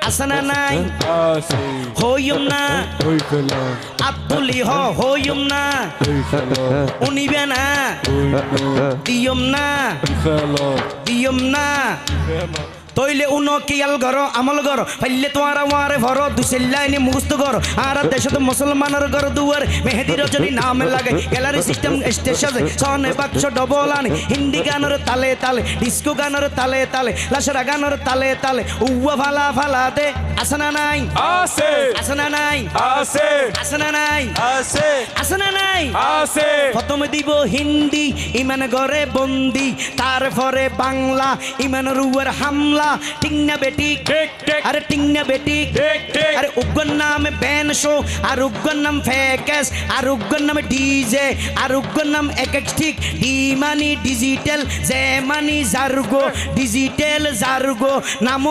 আসনা নাই আছে হইম না ওই ফেলা আব্দুলি হইম না ওই ফেলা উনিবে না ওই নো দিয়ম না ফেলা দিয়ম না ফেলা তইলে উনো কিয়াল ঘর আমল ঘর ফাইলে তোমার ওয়ারে ভর দুসেল্লাইনি মুখস্থ ঘর আর দেশ তো মুসলমানের ঘর দুয়ার মেহেদি রজনী নাম লাগে গ্যালারি সিস্টেম স্টেজ সাজে সনে বাক্স ডবল আনে হিন্দি গানের তালে তালে ডিস্কো গানের তালে তালে লাশরা গানের তালে তালে উয়া ফালা ফালা দে আসনা নাই আছে আসনা নাই আছে আসনা নাই আছে আসনা নাই আছে প্রথমে দিব হিন্দি ইমান ঘরে বন্দি তারপরে বাংলা ইমান রুয়ার হামলা টিংনা বেটি ঠিক ঠিক আরে টিংনা বেটি ঠিক ঠিক আরে উগ্র নাম ব্যান শো আর উগ্র নাম ফেকেস আর উগ্র নাম ডিজে আর উগ্র নাম একেক্সটিক ডি মানি ডিজিটাল জে মানি জার্গো ডিজিটাল জার্গো নাম